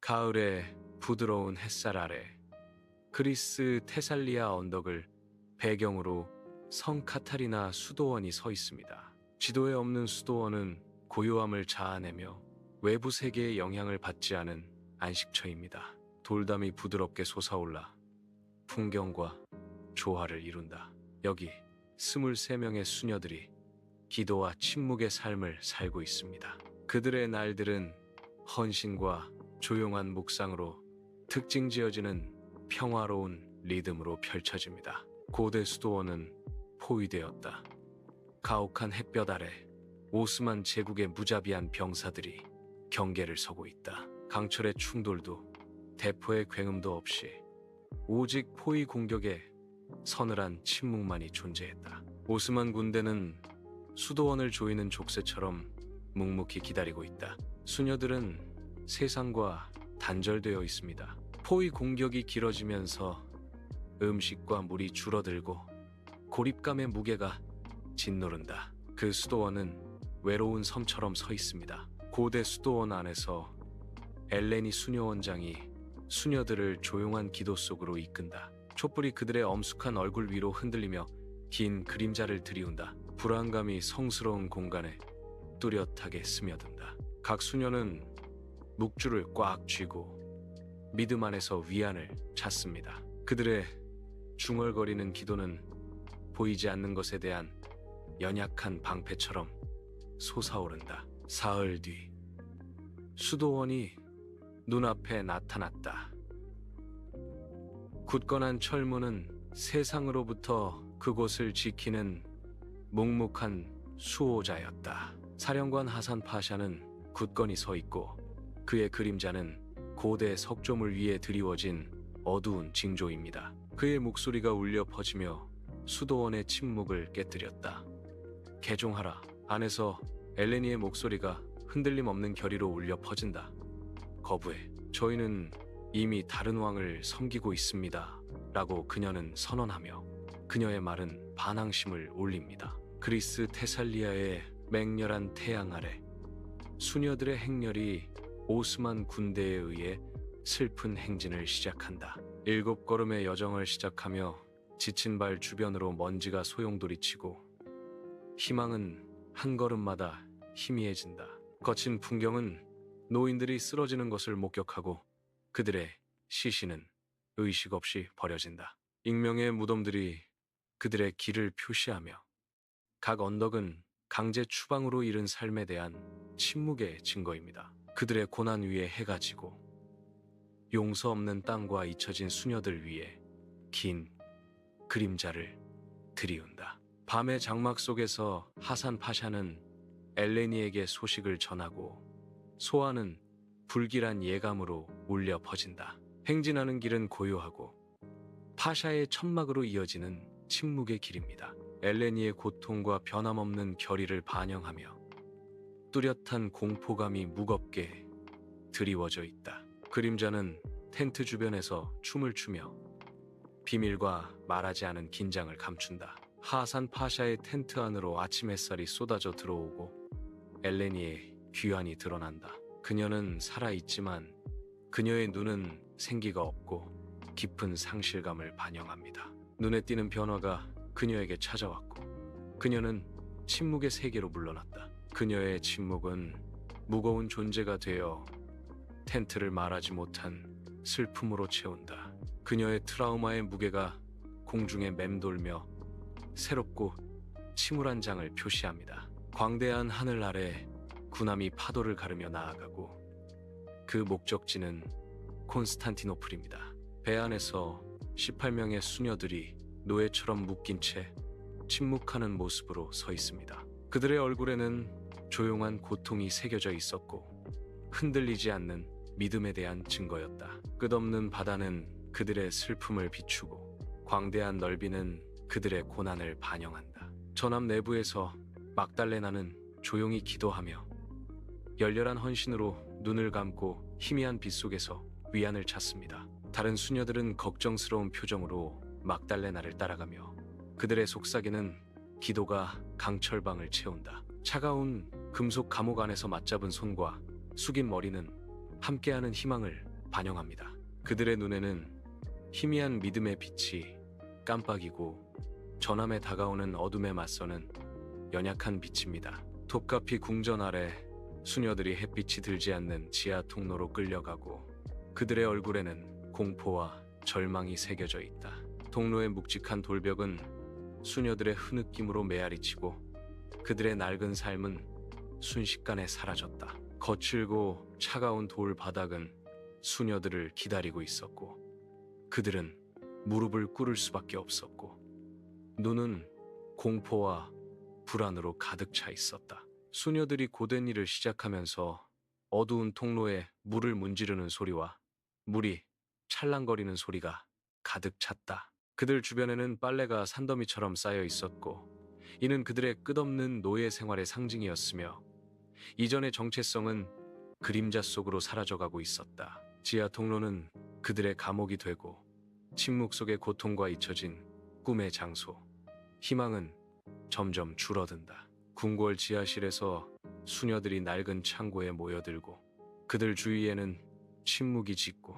가을의 부드러운 햇살 아래 그리스 테살리아 언덕을 배경으로 성 카타리나 수도원이 서 있습니다. 지도에 없는 수도원은 고요함을 자아내며 외부 세계의 영향을 받지 않은 안식처입니다. 돌담이 부드럽게 솟아올라 풍경과 조화를 이룬다. 여기 23명의 수녀들이 기도와 침묵의 삶을 살고 있습니다. 그들의 날들은 헌신과 조용한 묵상으로 특징 지어지는 평화로운 리듬으로 펼쳐집니다. 고대 수도원은 포위되었다. 가혹한 햇볕 아래 오스만 제국의 무자비한 병사들이 경계를 서고 있다. 강철의 충돌도 대포의 굉음도 없이 오직 포위 공격에 서늘한 침묵만이 존재했다. 오스만 군대는 수도원을 조이는 족쇄처럼 묵묵히 기다리고 있다. 수녀들은 세상과 단절되어 있습니다. 포위 공격이 길어지면서 음식과 물이 줄어들고 고립감의 무게가 짓누른다. 그 수도원은 외로운 섬처럼 서 있습니다. 고대 수도원 안에서 엘레니 수녀원장이 수녀들을 조용한 기도 속으로 이끈다. 촛불이 그들의 엄숙한 얼굴 위로 흔들리며 긴 그림자를 들이운다. 불안감이 성스러운 공간에 뚜렷하게 스며든다. 각 수녀는 묵주를 꽉 쥐고 믿음 안에서 위안을 찾습니다. 그들의 중얼거리는 기도는 보이지 않는 것에 대한 연약한 방패처럼 솟아오른다. 사흘 뒤 수도원이 눈앞에 나타났다. 굳건한 철문은 세상으로부터 그곳을 지키는 묵묵한 수호자였다. 사령관 하산 파샤는 굳건히 서 있고 그의 그림자는 고대 석조물 위에 드리워진 어두운 징조입니다. 그의 목소리가 울려 퍼지며 수도원의 침묵을 깨뜨렸다. 개종하라. 안에서 엘레니의 목소리가 흔들림 없는 결의로 울려 퍼진다. 거부해. 저희는 이미 다른 왕을 섬기고 있습니다. 라고 그녀는 선언하며 그녀의 말은 반항심을 올립니다. 그리스 테살리아의 맹렬한 태양 아래 수녀들의 행렬이 오스만 군대에 의해 슬픈 행진을 시작한다. 7걸음의 여정을 시작하며 지친 발 주변으로 먼지가 소용돌이치고 희망은 한 걸음마다 희미해진다. 거친 풍경은 노인들이 쓰러지는 것을 목격하고 그들의 시신은 의식 없이 버려진다. 익명의 무덤들이 그들의 길을 표시하며 각 언덕은 강제 추방으로 이른 삶에 대한 침묵의 증거입니다. 그들의 고난 위에 해가 지고 용서 없는 땅과 잊혀진 수녀들 위에 긴 그림자를 들이운다. 밤의 장막 속에서 하산 파샤는 엘레니에게 소식을 전하고 소아는 불길한 예감으로 울려 퍼진다. 행진하는 길은 고요하고 파샤의 천막으로 이어지는 침묵의 길입니다. 엘레니의 고통과 변함없는 결의를 반영하며 뚜렷한 공포감이 무겁게 드리워져 있다. 그림자는 텐트 주변에서 춤을 추며 비밀과 말하지 않은 긴장을 감춘다. 하산 파샤의 텐트 안으로 아침 햇살이 쏟아져 들어오고 엘레니의 귀환이 드러난다. 그녀는 살아있지만 그녀의 눈은 생기가 없고 깊은 상실감을 반영합니다. 눈에 띄는 변화가 그녀에게 찾아왔고 그녀는 침묵의 세계로 물러났다. 그녀의 침묵은 무거운 존재가 되어 텐트를 말하지 못한 슬픔으로 채운다. 그녀의 트라우마의 무게가 공중에 맴돌며 새롭고 침울한 장을 표시합니다. 광대한 하늘 아래 군함이 파도를 가르며 나아가고 그 목적지는 콘스탄티노플입니다. 배 안에서 18명의 수녀들이 노예처럼 묶인 채 침묵하는 모습으로 서 있습니다. 그들의 얼굴에는 조용한 고통이 새겨져 있었고 흔들리지 않는 믿음에 대한 증거였다. 끝없는 바다는 그들의 슬픔을 비추고 광대한 넓이는 그들의 고난을 반영한다. 전함 내부에서 막달레나는 조용히 기도하며 열렬한 헌신으로 눈을 감고 희미한 빛 속에서 위안을 찾습니다. 다른 수녀들은 걱정스러운 표정으로 막달레나를 따라가며 그들의 속삭이는 기도가 강철방을 채운다. 차가운 금속 감옥 안에서 맞잡은 손과 숙인 머리는 함께하는 희망을 반영합니다. 그들의 눈에는 희미한 믿음의 빛이 깜빡이고 전함에 다가오는 어둠에 맞서는 연약한 빛입니다. 톱카피 궁전 아래 수녀들이 햇빛이 들지 않는 지하 통로로 끌려가고 그들의 얼굴에는 공포와 절망이 새겨져 있다. 통로의 묵직한 돌벽은 수녀들의 흐느낌으로 메아리치고 그들의 낡은 삶은 순식간에 사라졌다. 거칠고 차가운 돌 바닥은 수녀들을 기다리고 있었고 그들은 무릎을 꿇을 수밖에 없었고 눈은 공포와 불안으로 가득 차 있었다. 수녀들이 고된 일을 시작하면서 어두운 통로에 물을 문지르는 소리와 물이 찰랑거리는 소리가 가득 찼다. 그들 주변에는 빨래가 산더미처럼 쌓여 있었고 이는 그들의 끝없는 노예 생활의 상징이었으며 이전의 정체성은 그림자 속으로 사라져가고 있었다. 지하 통로는 그들의 감옥이 되고 침묵 속의 고통과 잊혀진 꿈의 장소. 희망은 점점 줄어든다. 궁궐 지하실에서 수녀들이 낡은 창고에 모여들고 그들 주위에는 침묵이 짙고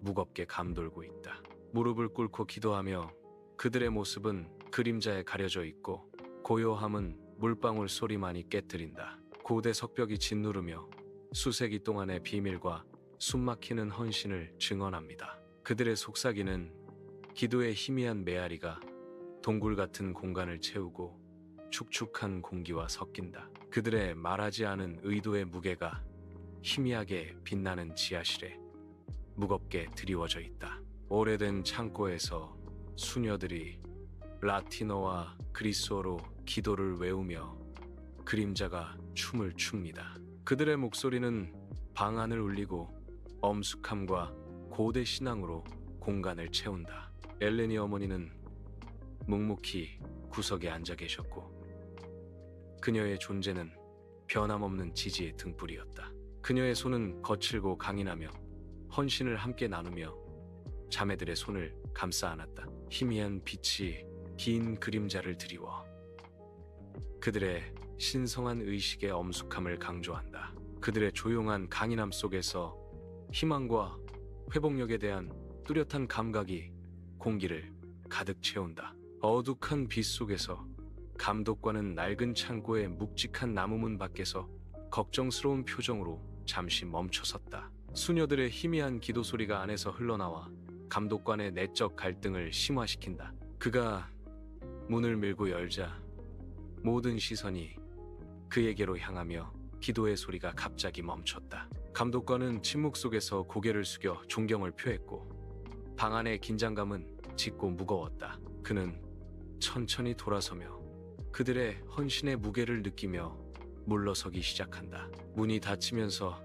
무겁게 감돌고 있다. 무릎을 꿇고 기도하며 그들의 모습은 그림자에 가려져 있고 고요함은 물방울 소리만이 깨뜨린다. 고대 석벽이 짓누르며 수세기 동안의 비밀과 숨막히는 헌신을 증언합니다. 그들의 속삭이는 기도의 희미한 메아리가 동굴 같은 공간을 채우고 축축한 공기와 섞인다. 그들의 말하지 않은 의도의 무게가 희미하게 빛나는 지하실에 무겁게 드리워져 있다. 오래된 창고에서 수녀들이 라틴어와 그리스어로 기도를 외우며 그림자가 춤을 춥니다. 그들의 목소리는 방안을 울리고 엄숙함과 고대 신앙으로 공간을 채운다. 엘레니 어머니는 묵묵히 구석에 앉아 계셨고 그녀의 존재는 변함없는 지지의 등불이었다. 그녀의 손은 거칠고 강인하며 헌신을 함께 나누며 자매들의 손을 감싸 안았다. 희미한 빛이 긴 그림자를 드리워 그들의 신성한 의식의 엄숙함을 강조한다. 그들의 조용한 강인함 속에서 희망과 회복력에 대한 뚜렷한 감각이 공기를 가득 채운다. 어둑한 빛 속에서 감독관은 낡은 창고의 묵직한 나무문 밖에서 걱정스러운 표정으로 잠시 멈춰섰다. 수녀들의 희미한 기도 소리가 안에서 흘러나와 감독관의 내적 갈등을 심화시킨다. 그가 문을 밀고 열자 모든 시선이 그에게로 향하며 기도의 소리가 갑자기 멈췄다. 감독관은 침묵 속에서 고개를 숙여 존경을 표했고 방 안의 긴장감은 짙고 무거웠다. 그는 천천히 돌아서며 그들의 헌신의 무게를 느끼며 물러서기 시작한다. 문이 닫히면서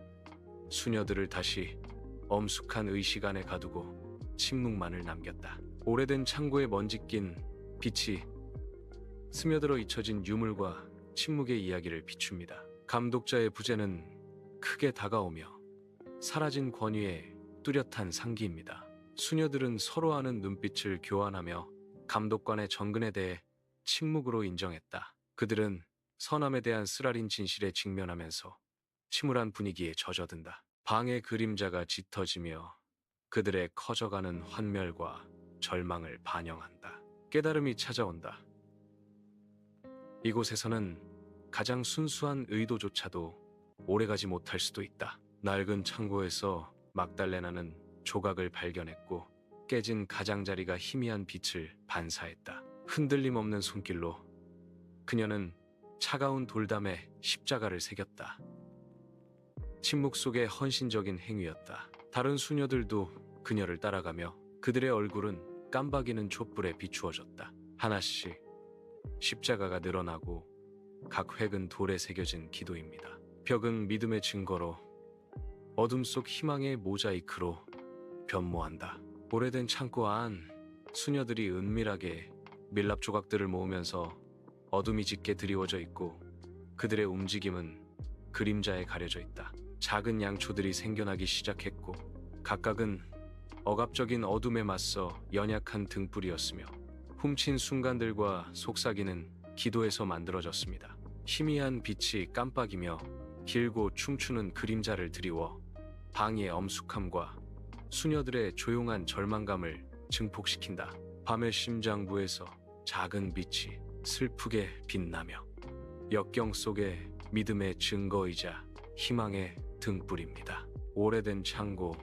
수녀들을 다시 엄숙한 의식 안에 가두고 침묵만을 남겼다. 오래된 창고에 먼지 낀 빛이 스며들어 잊혀진 유물과 침묵의 이야기를 비춥니다. 감독자의 부재는 크게 다가오며 사라진 권위의 뚜렷한 상기입니다. 수녀들은 서로 하는 눈빛을 교환하며 감독관의 정근에 대해 침묵으로 인정했다. 그들은 선함에 대한 쓰라린 진실에 직면하면서 침울한 분위기에 젖어든다. 방의 그림자가 짙어지며 그들의 커져가는 환멸과 절망을 반영한다. 깨달음이 찾아온다. 이곳에서는 가장 순수한 의도조차도 오래가지 못할 수도 있다. 낡은 창고에서 막달레나는 조각을 발견했고 깨진 가장자리가 희미한 빛을 반사했다. 흔들림 없는 손길로 그녀는 차가운 돌담에 십자가를 새겼다. 침묵 속의 헌신적인 행위였다. 다른 수녀들도 그녀를 따라가며 그들의 얼굴은 깜박이는 촛불에 비추어졌다. 하나씩 십자가가 늘어나고 각 획은 돌에 새겨진 기도입니다. 벽은 믿음의 증거로 어둠 속 희망의 모자이크로 변모한다. 오래된 창고 안 수녀들이 은밀하게 밀랍 조각들을 모으면서 어둠이 짙게 드리워져 있고 그들의 움직임은 그림자에 가려져 있다. 작은 양초들이 생겨나기 시작했고 각각은 억압적인 어둠에 맞서 연약한 등불이었으며 훔친 순간들과 속삭이는 기도에서 만들어졌습니다. 희미한 빛이 깜빡이며 길고 춤추는 그림자를 드리워 방의 엄숙함과 수녀들의 조용한 절망감을 증폭시킨다. 밤의 심장부에서 작은 빛이 슬프게 빛나며 역경 속의 믿음의 증거이자 희망의 등불입니다. 오래된 창고,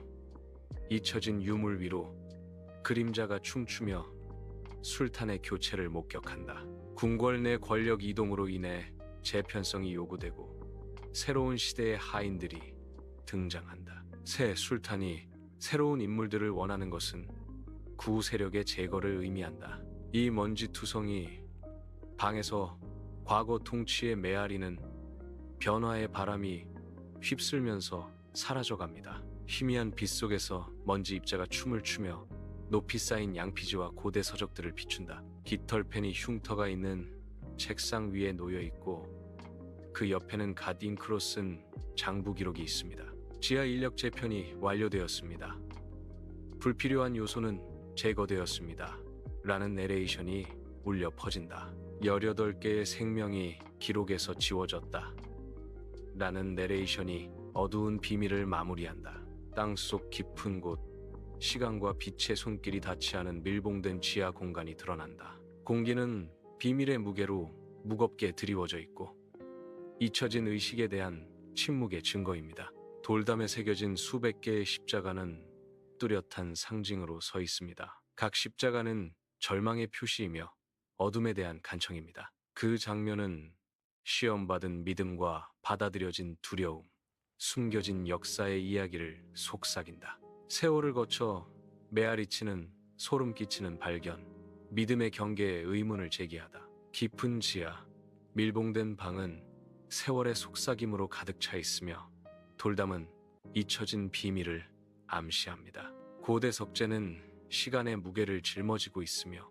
잊혀진 유물 위로 그림자가 춤추며 술탄의 교체를 목격한다. 궁궐 내 권력 이동으로 인해 재편성이 요구되고 새로운 시대의 하인들이 등장한다. 새 술탄이 새로운 인물들을 원하는 것은 구 세력의 제거를 의미한다. 이 먼지투성이 방에서 과거 통치의 메아리는 변화의 바람이 휩쓸면서 사라져갑니다. 희미한 빛 속에서 먼지 입자가 춤을 추며 높이 쌓인 양피지와 고대 서적들을 비춘다. 깃털펜이 흉터가 있는 책상 위에 놓여 있고 그 옆에는 갓 잉크로 쓴 장부 기록이 있습니다. 지하 인력 재편이 완료되었습니다. 불필요한 요소는 제거되었습니다. 라는 내레이션이 울려 퍼진다. 18개의 생명이 기록에서 지워졌다. 라는 내레이션이 어두운 비밀을 마무리한다. 땅속 깊은 곳, 시간과 빛의 손길이 닿지 않은 밀봉된 지하 공간이 드러난다. 공기는 비밀의 무게로 무겁게 드리워져 있고 잊혀진 의식에 대한 침묵의 증거입니다. 돌담에 새겨진 수백 개의 십자가는 뚜렷한 상징으로 서 있습니다. 각 십자가는 절망의 표시이며 어둠에 대한 간청입니다. 그 장면은 시험받은 믿음과 받아들여진 두려움, 숨겨진 역사의 이야기를 속삭인다. 세월을 거쳐 메아리치는 소름 끼치는 발견, 믿음의 경계에 의문을 제기하다. 깊은 지하, 밀봉된 방은 세월의 속삭임으로 가득 차 있으며 돌담은 잊혀진 비밀을 암시합니다. 고대 석재는 시간의 무게를 짊어지고 있으며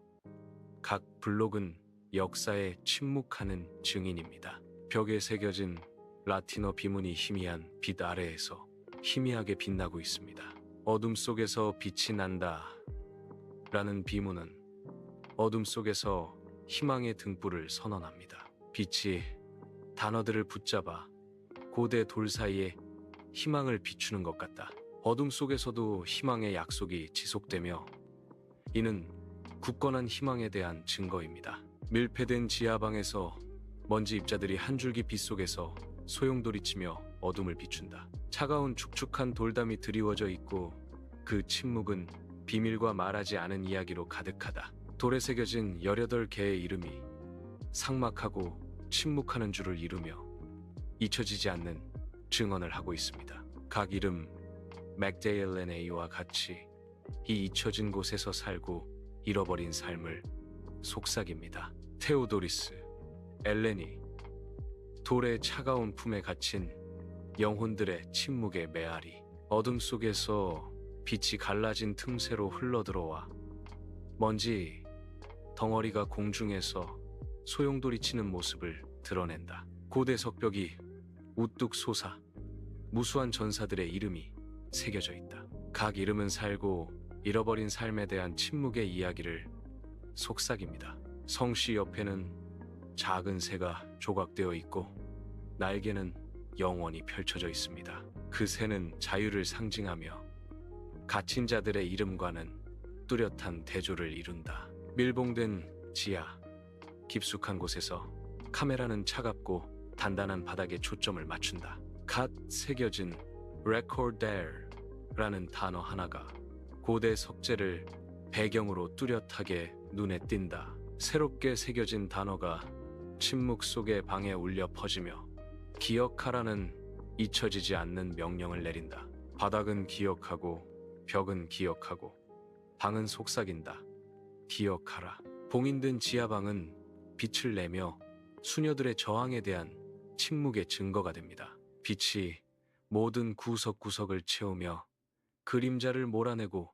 각 블록은 역사에 침묵하는 증인입니다. 벽에 새겨진 라틴어 비문이 희미한 빛 아래에서 희미하게 빛나고 있습니다. 어둠 속에서 빛이 난다 라는 비문은 어둠 속에서 희망의 등불을 선언합니다. 빛이 단어들을 붙잡아 고대 돌 사이에 희망을 비추는 것 같다. 어둠 속에서도 희망의 약속이 지속되며 이는 굳건한 희망에 대한 증거입니다. 밀폐된 지하방에서 먼지 입자들이 한 줄기 빛 속에서 소용돌이치며 어둠을 비춘다. 차가운 축축한 돌담이 드리워져 있고 그 침묵은 비밀과 말하지 않은 이야기로 가득하다. 돌에 새겨진 18개의 이름이 삭막하고 침묵하는 줄을 이루며 잊혀지지 않는 증언을 하고 있습니다. 각 이름 맥데일렌 A와 같이 이 잊혀진 곳에서 살고 잃어버린 삶을 속삭입니다. 테오도리스, 엘레니, 돌의 차가운 품에 갇힌 영혼들의 침묵의 메아리, 어둠 속에서 빛이 갈라진 틈새로 흘러들어와 먼지 덩어리가 공중에서 소용돌이치는 모습을 드러낸다. 고대 석벽이 우뚝 솟아 무수한 전사들의 이름이 새겨져 있다. 각 이름은 살고 잃어버린 삶에 대한 침묵의 이야기를 속삭입니다. 성씨 옆에는 작은 새가 조각되어 있고 날개는 영원히 펼쳐져 있습니다. 그 새는 자유를 상징하며 갇힌 자들의 이름과는 뚜렷한 대조를 이룬다. 밀봉된 지하, 깊숙한 곳에서 카메라는 차갑고 단단한 바닥에 초점을 맞춘다. 갓 새겨진 recorder라는 단어 하나가 고대 석재를 배경으로 뚜렷하게 눈에 띈다. 새롭게 새겨진 단어가 침묵 속의 방에 울려 퍼지며 기억하라는 잊혀지지 않는 명령을 내린다. 바닥은 기억하고 벽은 기억하고 방은 속삭인다. 기억하라. 봉인된 지하방은 빛을 내며 수녀들의 저항에 대한 침묵의 증거가 됩니다. 빛이 모든 구석구석을 채우며 그림자를 몰아내고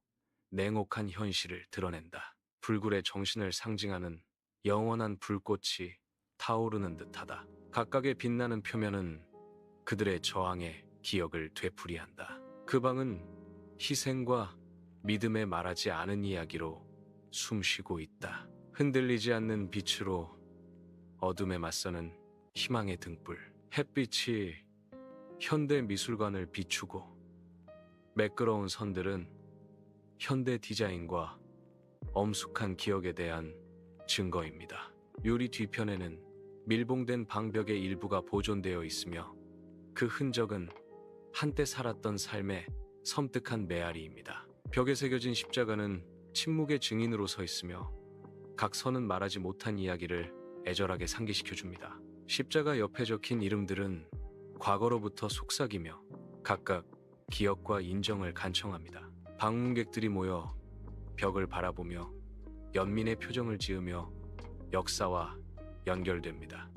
냉혹한 현실을 드러낸다. 불굴의 정신을 상징하는 영원한 불꽃이 타오르는 듯하다. 각각의 빛나는 표면은 그들의 저항의 기억을 되풀이한다. 그 방은 희생과 믿음에 말하지 않은 이야기로 숨쉬고 있다. 흔들리지 않는 빛으로 어둠에 맞서는 희망의 등불. 햇빛이 현대 미술관을 비추고 매끄러운 선들은 현대 디자인과 엄숙한 기억에 대한 증거입니다. 유리 뒤편에는 밀봉된 방벽의 일부가 보존되어 있으며 그 흔적은 한때 살았던 삶의 섬뜩한 메아리입니다. 벽에 새겨진 십자가는 침묵의 증인으로 서 있으며 각 선은 말하지 못한 이야기를 애절하게 상기시켜줍니다. 십자가 옆에 적힌 이름들은 과거로부터 속삭이며 각각 기억과 인정을 간청합니다. 방문객들이 모여 벽을 바라보며 연민의 표정을 지으며 역사와 연결됩니다.